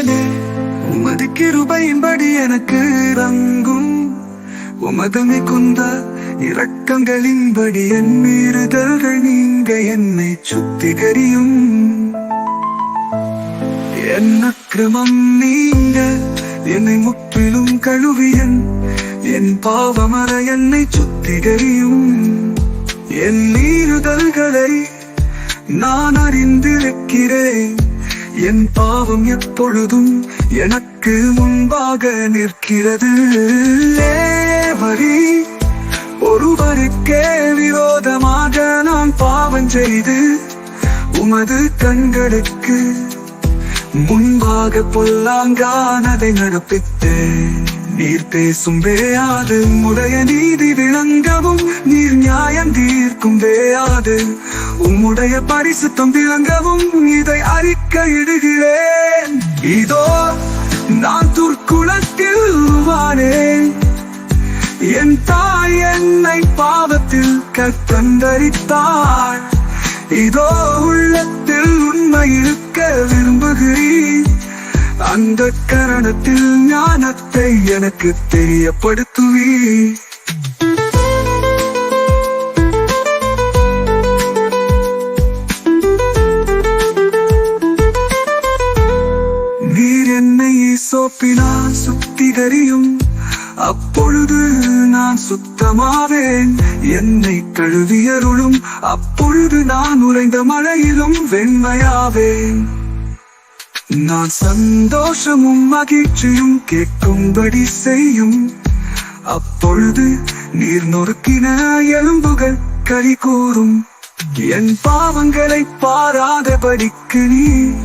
தேவனே, உமது கிருபையின்படி எனக்கு இறங்கும். உமது மிகுந்த இரக்கங்களின்படி என் மீறுதல்கள் நீங்க என்னை சுத்திகரியும். என் அக்கிரமம் நீங்க என்னை முற்றிலும் கழுவியன், என் பாவமற என்னை சுத்திகரியும். என் மீறுதல்களை நான் அறிந்திருக்கிறேன், என் பாவம் எப்பொழுதும் எனக்கு முன்பாக நிற்கிறது. வரி ஒருவருக்கே விரோதமாக நான் பாவம் செய்து உமது கண்களுக்கு முன்பாக பொல்லாங்கானதை நடப்பித்தேன். நீர் பேசும் வேயாது உம்முடைய நீதி விளங்கவும், நீர் நியாயம் தீர்க்கும் வேயாது உம்முடைய பரிசுத்தம் விளங்கவும் இதை அறிக்கையிடுகிறேன். இதோ நான் துர்க்குலத்தில் உருவானேன், என் தாய் என்னை பாவத்தில் கத்தந்தரித்தாள். இதோ உள்ளத்தில் உண்மை இருக்க விரும்புகிறேன், அந்த கரணத்தில் ஞானத்தை எனக்கு தெரியப்படுத்துவீர். நீர் என்னை சோப்பினால் சுத்திகரியும், அப்பொழுது நான் சுத்தமாவேன். என்னை கழுவியருளும், அப்பொழுது நான் உறைந்த மழையிலும் வெண்மையாவேன். நான் சந்தோஷமும் மகிழ்ச்சியும் கேட்கும்படி செய்யும், அப்பொழுது நீர் நொறுக்கின எலும்புகள் களி கூறும். என் பாவங்களை பாராதபடிக்கு நீர்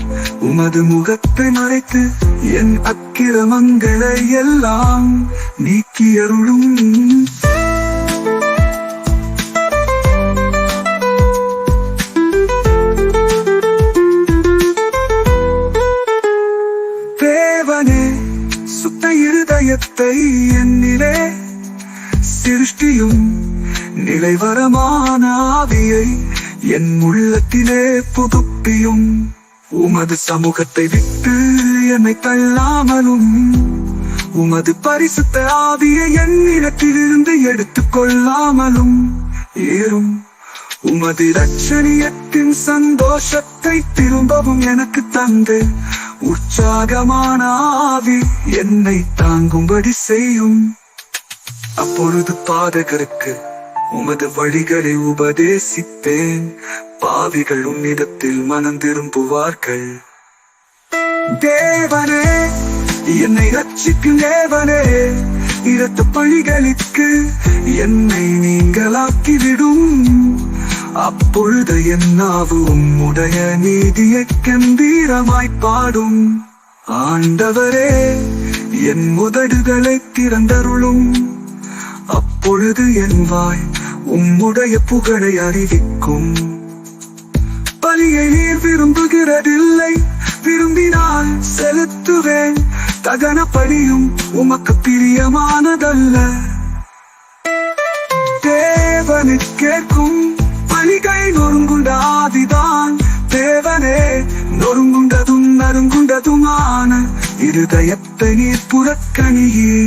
உமது முகத்தை மறைத்து என் அக்கிரமங்களை எல்லாம் நீக்கியருளும். தேவனே, சுத்த இருதயத்தை என்னிலே சிருஷ்டியும், நிலைவரமான ஆவியை என் உள்ளத்திலே புதுப்பியும். உமது சமூகத்தை விட்டு என்னை தள்ளாமலும், உமது பரிசுத்த ஆவியை என்னிடத்திலிருந்து எடுத்துக் கொள்ளாமலும் ஏறும். உமது இரட்சணியத்தின் சந்தோஷத்தை திரும்பவும் எனக்கு தந்து, உற்சாகமான ஆவி என்னை தாங்கும்படி செய்யும். அப்பொழுது பாதகருக்கு உமது வழிகளை உபதேசித்தேன், பாவிகள் உன்னிடத்தில் மனம் திரும்புவார்கள். தேவனே, என்னை ரட்சிக்கும் தேவனே, இரத்த பழிகளுக்கு என்னை நீங்களாக்கிவிடும். அப்பொழுது என் நாவு உம்முடைய நீதியை கம்பீரமாய் பாடும். ஆண்டவரே, என் உதடுகளை திறந்தருளும், அப்பொழுது என் வாய் உம்முடைய புகழை அறிவிக்கும். பலியை நீர் விரும்புகிறதில்லை, விரும்பினால் செலுத்துவேன். தகன பலியும் உமக்கு பிரியமானதல்ல. தேவனை கேட்கும் பலிகை நொறுங்குண்ட ஆவிதான். தேவனே, நொறுங்குண்டதும் நறுங்குண்டதுமான இருதயத்தை நீர் புறக்கணியே.